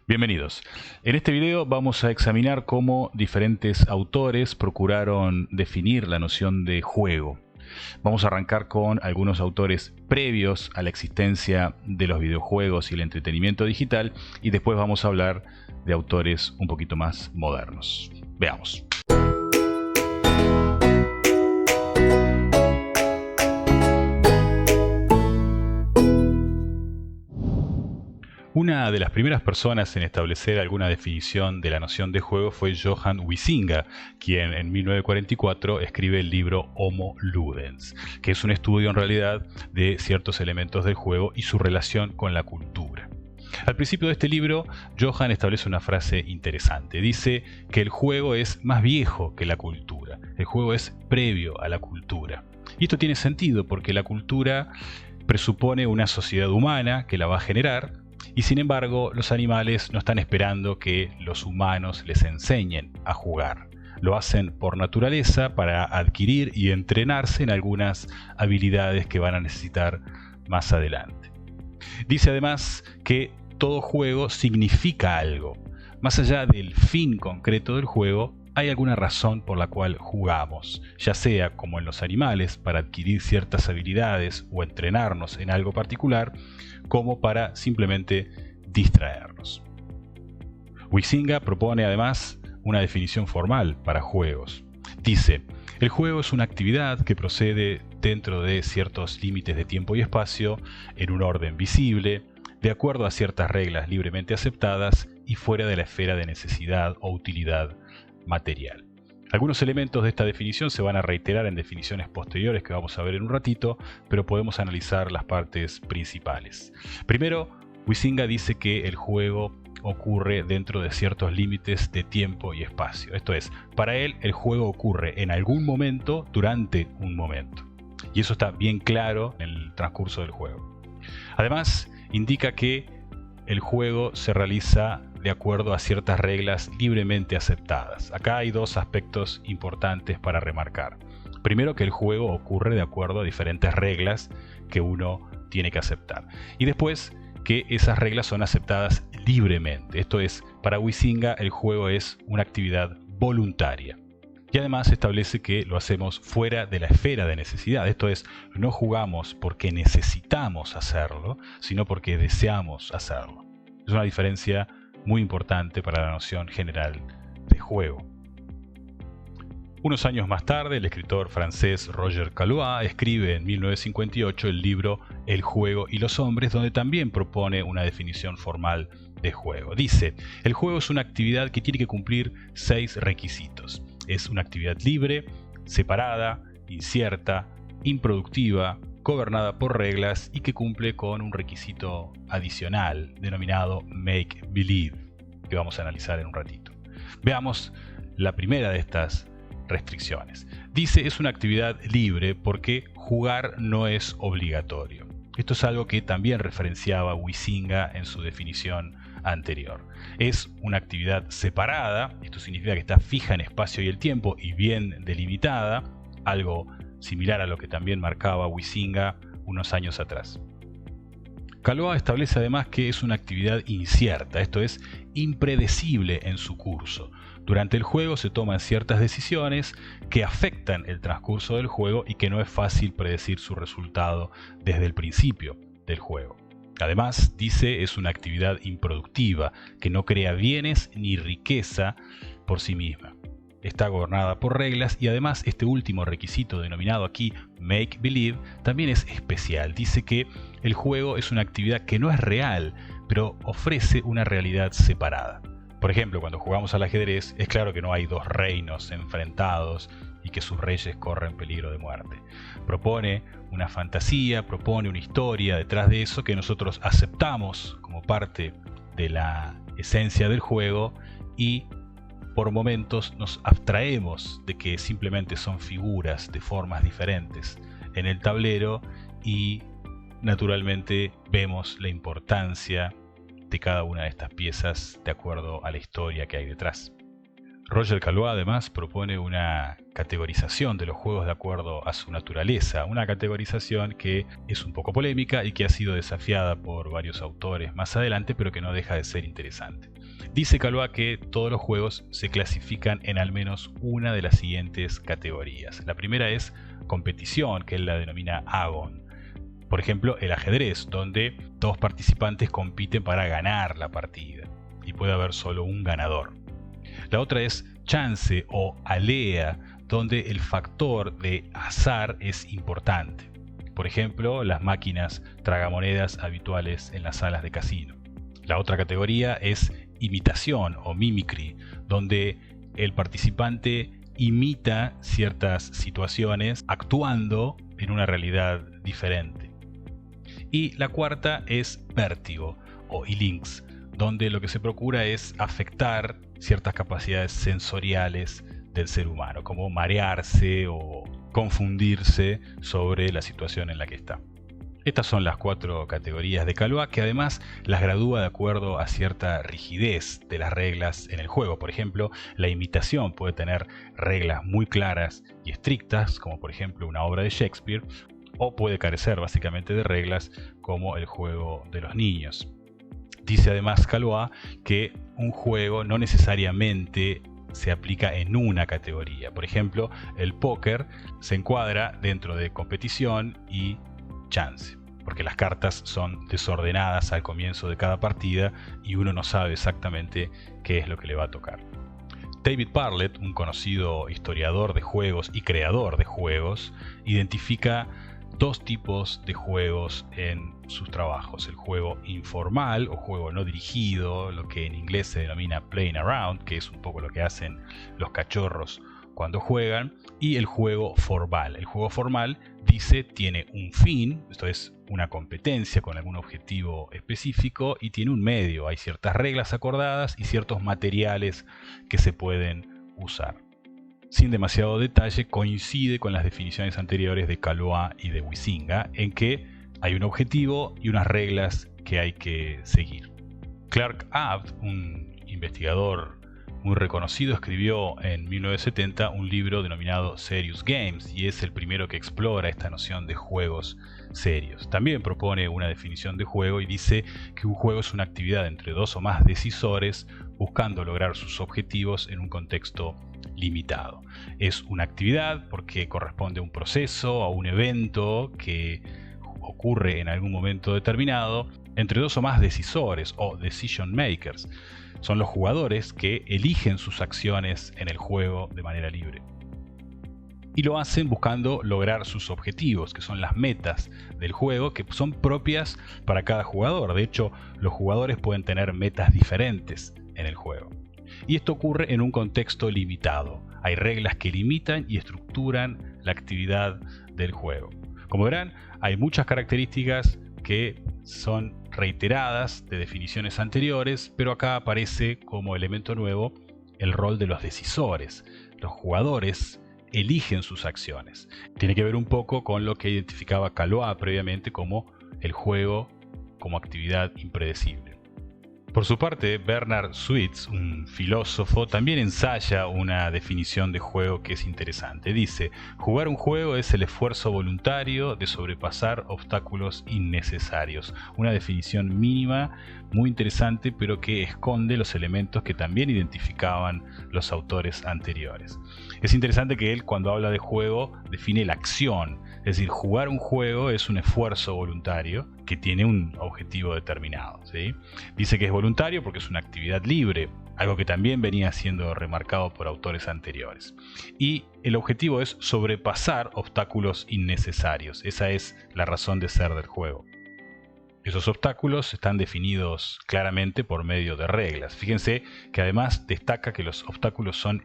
Bienvenidos. En este video vamos a examinar cómo diferentes autores procuraron definir la noción de juego. Vamos a arrancar con algunos autores previos a la existencia de los videojuegos y el entretenimiento digital y después vamos a hablar de autores un poquito más modernos. Veamos. Una de las primeras personas en establecer alguna definición de la noción de juego fue Johann Huizinga, quien en 1944 escribe el libro Homo Ludens, que es un estudio en realidad de ciertos elementos del juego y su relación con la cultura. Al principio de este libro, Johann establece una frase interesante. Dice que el juego es más viejo que la cultura. El juego es previo a la cultura. Y esto tiene sentido porque la cultura presupone una sociedad humana que la va a generar. Y sin embargo, los animales no están esperando que los humanos les enseñen a jugar. Lo hacen por naturaleza para adquirir y entrenarse en algunas habilidades que van a necesitar más adelante. Dice además que todo juego significa algo. Más allá del fin concreto del juego, hay alguna razón por la cual jugamos, ya sea como en los animales para adquirir ciertas habilidades o entrenarnos en algo particular, como para simplemente distraernos. Huizinga propone además una definición formal para juegos. Dice, el juego es una actividad que procede dentro de ciertos límites de tiempo y espacio, en un orden visible, de acuerdo a ciertas reglas libremente aceptadas y fuera de la esfera de necesidad o utilidad material. Algunos elementos de esta definición se van a reiterar en definiciones posteriores que vamos a ver en un ratito, pero podemos analizar las partes principales. Primero, Huizinga dice que el juego ocurre dentro de ciertos límites de tiempo y espacio. Esto es, para él el juego ocurre en algún momento durante un momento. Y eso está bien claro en el transcurso del juego. Además, indica que el juego se realiza de acuerdo a ciertas reglas libremente aceptadas. Acá hay dos aspectos importantes para remarcar. Primero, que el juego ocurre de acuerdo a diferentes reglas que uno tiene que aceptar. Y después, que esas reglas son aceptadas libremente. Esto es, para Huizinga el juego es una actividad voluntaria. Y además establece que lo hacemos fuera de la esfera de necesidad. Esto es, no jugamos porque necesitamos hacerlo, sino porque deseamos hacerlo. Es una diferencia muy importante para la noción general de juego. Unos años más tarde, el escritor francés Roger Caillois escribe en 1958 el libro El juego y los hombres, donde también propone una definición formal de juego. Dice, el juego es una actividad que tiene que cumplir 6 requisitos. Es una actividad libre, separada, incierta, improductiva, gobernada por reglas y que cumple con un requisito adicional denominado make believe, que vamos a analizar en un ratito. Veamos la primera de estas restricciones. Dice, es una actividad libre porque jugar no es obligatorio. Esto es algo que también referenciaba Huizinga en su definición anterior. Es una actividad separada, esto significa que está fija en espacio y el tiempo y bien delimitada, algo similar a lo que también marcaba Huizinga unos años atrás. Caillois establece además que es una actividad incierta, esto es, impredecible en su curso. Durante el juego se toman ciertas decisiones que afectan el transcurso del juego y que no es fácil predecir su resultado desde el principio del juego. Además, dice, es una actividad improductiva, que no crea bienes ni riqueza por sí misma. Está gobernada por reglas y además este último requisito denominado aquí make believe también es especial. Dice que el juego es una actividad que no es real, pero ofrece una realidad separada. Por ejemplo, cuando jugamos al ajedrez es claro que no hay dos reinos enfrentados y que sus reyes corren peligro de muerte. Propone una fantasía, propone una historia detrás de eso que nosotros aceptamos como parte de la esencia del juego y por momentos nos abstraemos de que simplemente son figuras de formas diferentes en el tablero y naturalmente vemos la importancia de cada una de estas piezas de acuerdo a la historia que hay detrás. Roger Caillois además propone una categorización de los juegos de acuerdo a su naturaleza, una categorización que es un poco polémica y que ha sido desafiada por varios autores más adelante, pero que no deja de ser interesante. Dice Caillois que todos los juegos se clasifican en al menos una de las siguientes categorías. La primera es competición, que él la denomina agon. Por ejemplo, el ajedrez, donde dos participantes compiten para ganar la partida y puede haber solo un ganador. La otra es chance o alea, donde el factor de azar es importante. Por ejemplo, las máquinas tragamonedas habituales en las salas de casino. La otra categoría es imitación o mimicry, donde el participante imita ciertas situaciones actuando en una realidad diferente. Y la cuarta es vértigo o ilinx, donde lo que se procura es afectar ciertas capacidades sensoriales del ser humano, como marearse o confundirse sobre la situación en la que está. Estas son las 4 categorías de Caillois, que además las gradúa de acuerdo a cierta rigidez de las reglas en el juego. Por ejemplo, la imitación puede tener reglas muy claras y estrictas, como por ejemplo una obra de Shakespeare, o puede carecer básicamente de reglas como el juego de los niños. Dice además Caillois que un juego no necesariamente se aplica en una categoría. Por ejemplo, el póker se encuadra dentro de competición y chance, porque las cartas son desordenadas al comienzo de cada partida y uno no sabe exactamente qué es lo que le va a tocar. David Parlett, un conocido historiador de juegos y creador de juegos, identifica 2 tipos de juegos en sus trabajos: el juego informal o juego no dirigido, lo que en inglés se denomina playing around, que es un poco lo que hacen los cachorros cuando juegan, y el juego formal. El juego formal, dice, tiene un fin, esto es una competencia con algún objetivo específico, y tiene un medio, hay ciertas reglas acordadas y ciertos materiales que se pueden usar. Sin demasiado detalle, coincide con las definiciones anteriores de Caillois y de Huizinga, en que hay un objetivo y unas reglas que hay que seguir. Clark Abt, un investigador muy reconocido, escribió en 1970 un libro denominado Serious Games, y es el primero que explora esta noción de juegos serios. También propone una definición de juego y dice que un juego es una actividad entre 2 o más decisores buscando lograr sus objetivos en un contexto limitado. Es una actividad porque corresponde a un proceso, a un evento que ocurre en algún momento determinado entre 2 o más decisores o decision makers. Son los jugadores que eligen sus acciones en el juego de manera libre. Y lo hacen buscando lograr sus objetivos, que son las metas del juego, que son propias para cada jugador. De hecho, los jugadores pueden tener metas diferentes en el juego. Y esto ocurre en un contexto limitado. Hay reglas que limitan y estructuran la actividad del juego. Como verán, hay muchas características que son reiteradas de definiciones anteriores, pero acá aparece como elemento nuevo el rol de los decisores. Los jugadores eligen sus acciones. Tiene que ver un poco con lo que identificaba Caillois previamente como el juego como actividad impredecible. Por su parte, Bernard Switz, un filósofo, también ensaya una definición de juego que es interesante. Dice: jugar un juego es el esfuerzo voluntario de sobrepasar obstáculos innecesarios. Una definición mínima, muy interesante, pero que esconde los elementos que también identificaban los autores anteriores. Es interesante que él, cuando habla de juego, define la acción. Es decir, jugar un juego es un esfuerzo voluntario que tiene un objetivo determinado, ¿sí? Dice que es voluntario porque es una actividad libre, algo que también venía siendo remarcado por autores anteriores. Y el objetivo es sobrepasar obstáculos innecesarios. Esa es la razón de ser del juego. Esos obstáculos están definidos claramente por medio de reglas. Fíjense que además destaca que los obstáculos son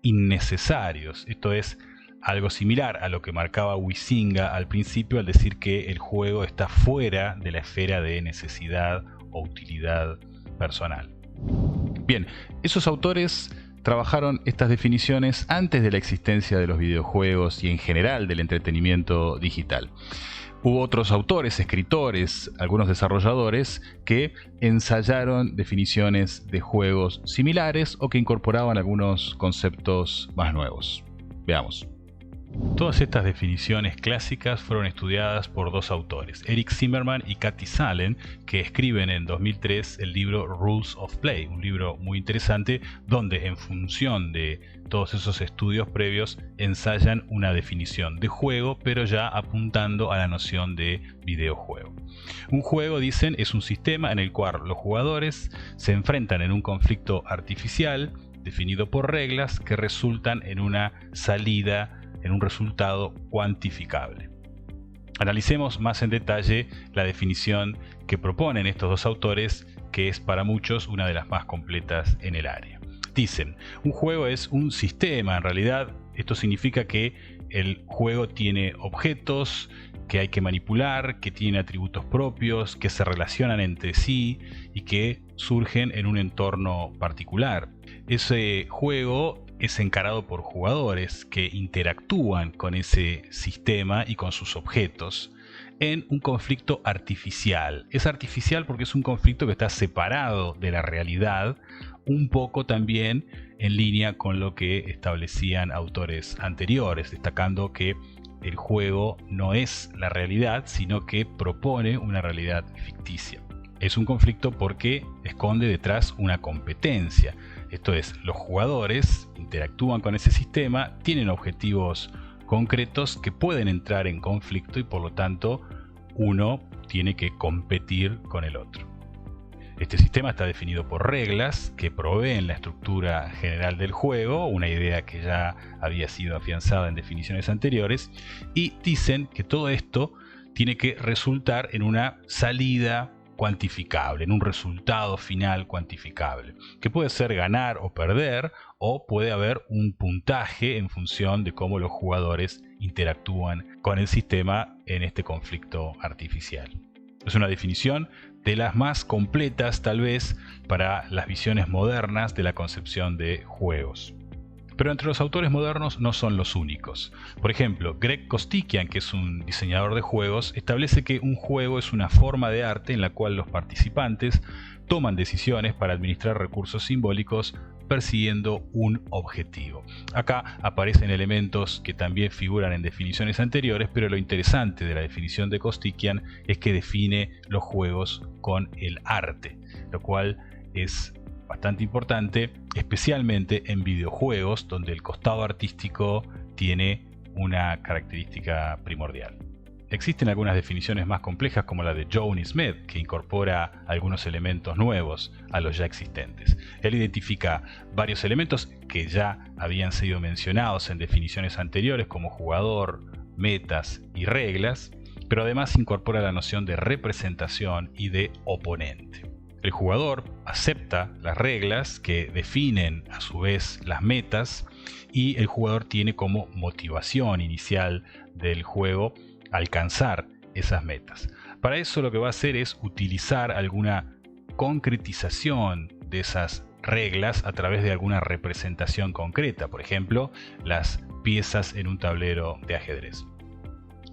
innecesarios. Esto es algo similar a lo que marcaba Huizinga al principio al decir que el juego está fuera de la esfera de necesidad o utilidad personal. Bien, esos autores trabajaron estas definiciones antes de la existencia de los videojuegos y en general del entretenimiento digital. Hubo otros autores, escritores, algunos desarrolladores que ensayaron definiciones de juegos similares o que incorporaban algunos conceptos más nuevos. Veamos. Todas estas definiciones clásicas fueron estudiadas por dos autores, Eric Zimmerman y Kathy Salen, que escriben en 2003 el libro Rules of Play, un libro muy interesante donde en función de todos esos estudios previos ensayan una definición de juego, pero ya apuntando a la noción de videojuego. Un juego, dicen, es un sistema en el cual los jugadores se enfrentan en un conflicto artificial definido por reglas que resultan en una salida, en un resultado cuantificable. Analicemos más en detalle la definición que proponen estos dos autores, que es para muchos una de las más completas en el área. Dicen, un juego es un sistema, en realidad esto significa que el juego tiene objetos que hay que manipular, que tienen atributos propios, que se relacionan entre sí y que surgen en un entorno particular. Ese juego es encarado por jugadores que interactúan con ese sistema y con sus objetos en un conflicto artificial. Es artificial porque es un conflicto que está separado de la realidad, un poco también en línea con lo que establecían autores anteriores, destacando que el juego no es la realidad, sino que propone una realidad ficticia. Es un conflicto porque esconde detrás una competencia. Esto es, los jugadores interactúan con ese sistema, tienen objetivos concretos que pueden entrar en conflicto y por lo tanto uno tiene que competir con el otro. Este sistema está definido por reglas que proveen la estructura general del juego, una idea que ya había sido afianzada en definiciones anteriores, y dicen que todo esto tiene que resultar en una salida cuantificable, en un resultado final cuantificable, que puede ser ganar o perder, o puede haber un puntaje en función de cómo los jugadores interactúan con el sistema en este conflicto artificial. Es una definición de las más completas, tal vez, para las visiones modernas de la concepción de juegos. Pero entre los autores modernos no son los únicos. Por ejemplo, Greg Costikyan, que es un diseñador de juegos, establece que un juego es una forma de arte en la cual los participantes toman decisiones para administrar recursos simbólicos persiguiendo un objetivo. Acá aparecen elementos que también figuran en definiciones anteriores, pero lo interesante de la definición de Costikyan es que define los juegos con el arte, lo cual es bastante importante, especialmente en videojuegos donde el costado artístico tiene una característica primordial. Existen algunas definiciones más complejas como la de Johnny Smith, que incorpora algunos elementos nuevos a los ya existentes. Él identifica varios elementos que ya habían sido mencionados en definiciones anteriores como jugador, metas y reglas, pero además incorpora la noción de representación y de oponente. El jugador acepta las reglas que definen a su vez las metas y el jugador tiene como motivación inicial del juego alcanzar esas metas. Para eso lo que va a hacer es utilizar alguna concretización de esas reglas a través de alguna representación concreta, por ejemplo, las piezas en un tablero de ajedrez.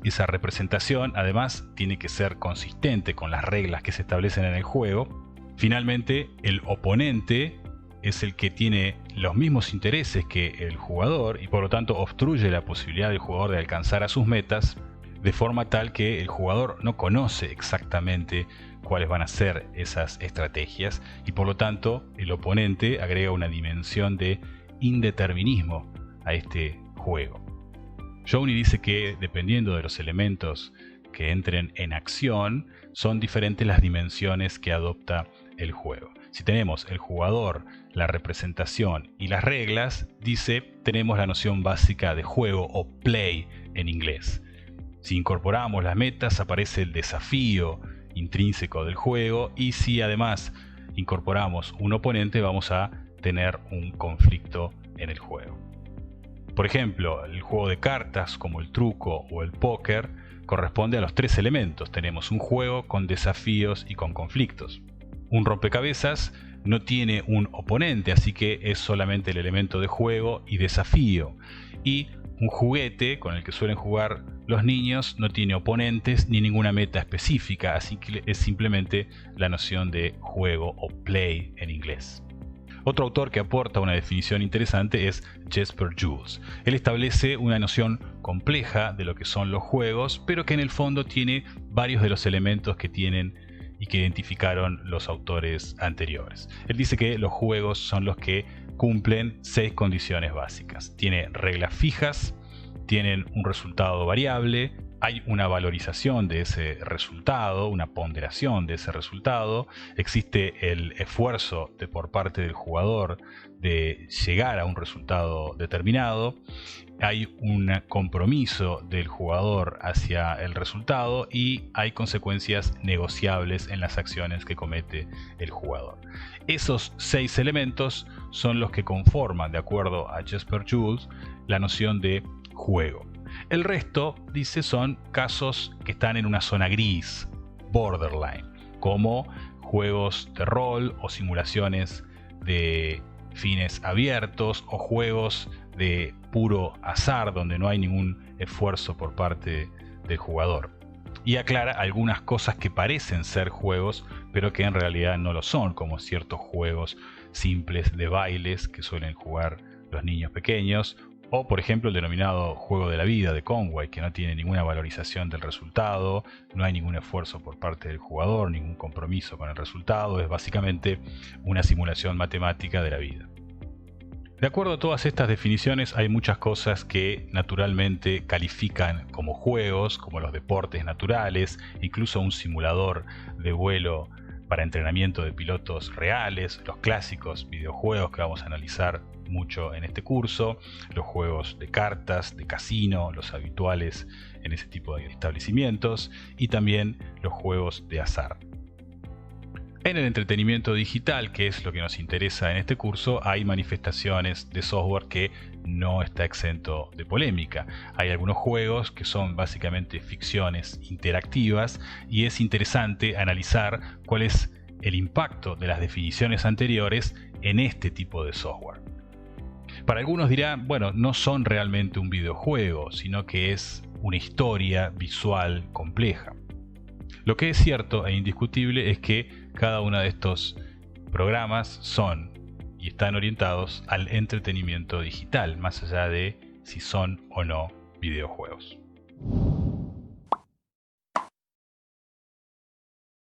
Esa representación además tiene que ser consistente con las reglas que se establecen en el juego. Finalmente, el oponente es el que tiene los mismos intereses que el jugador y por lo tanto obstruye la posibilidad del jugador de alcanzar a sus metas, de forma tal que el jugador no conoce exactamente cuáles van a ser esas estrategias y por lo tanto el oponente agrega una dimensión de indeterminismo a este juego. Johnny dice que dependiendo de los elementos que entren en acción, son diferentes las dimensiones que adopta el juego. Si tenemos el jugador, la representación y las reglas, dice, tenemos la noción básica de juego o play en inglés. Si incorporamos las metas, aparece el desafío intrínseco del juego y si además incorporamos un oponente, vamos a tener un conflicto en el juego. Por ejemplo, el juego de cartas como el truco o el póker corresponde a los tres elementos. Tenemos un juego con desafíos y con conflictos. Un rompecabezas no tiene un oponente, así que es solamente el elemento de juego y desafío. Y Un juguete con el que suelen jugar los niños no tiene oponentes ni ninguna meta específica, así que es simplemente la noción de juego o play en inglés. Otro autor que aporta una definición interesante es Jesper Jules. Él establece una noción compleja de lo que son los juegos, pero que en el fondo tiene varios de los elementos que tienen y que identificaron los autores anteriores. Él dice que los juegos son los que cumplen 6 condiciones básicas. Tiene reglas fijas, tienen un resultado variable, hay una valorización de ese resultado, una ponderación de ese resultado, existe el esfuerzo por parte del jugador de llegar a un resultado determinado, hay un compromiso del jugador hacia el resultado y hay consecuencias negociables en las acciones que comete el jugador. Esos 6 elementos son los que conforman, de acuerdo a Jesper Jules, la noción de juego. El resto, dice, son casos que están en una zona gris, borderline, como juegos de rol o simulaciones de fines abiertos o juegos de puro azar donde no hay ningún esfuerzo por parte del jugador. Y aclara algunas cosas que parecen ser juegos, pero que en realidad no lo son, como ciertos juegos simples de bailes que suelen jugar los niños pequeños, o por ejemplo el denominado juego de la vida de Conway, que no tiene ninguna valorización del resultado, no hay ningún esfuerzo por parte del jugador, ningún compromiso con el resultado, es básicamente una simulación matemática de la vida. De acuerdo a todas estas definiciones, hay muchas cosas que naturalmente califican como juegos, como los deportes naturales, incluso un simulador de vuelo para entrenamiento de pilotos reales, los clásicos videojuegos que vamos a analizar mucho en este curso, los juegos de cartas, de casino, los habituales en ese tipo de establecimientos, y también los juegos de azar. En el entretenimiento digital, que es lo que nos interesa en este curso, hay manifestaciones de software que no está exento de polémica. Hay algunos juegos que son básicamente ficciones interactivas y es interesante analizar cuál es el impacto de las definiciones anteriores en este tipo de software. Para algunos dirán, bueno, no son realmente un videojuego, sino que es una historia visual compleja. Lo que es cierto e indiscutible es que cada uno de estos programas son y están orientados al entretenimiento digital, más allá de si son o no videojuegos.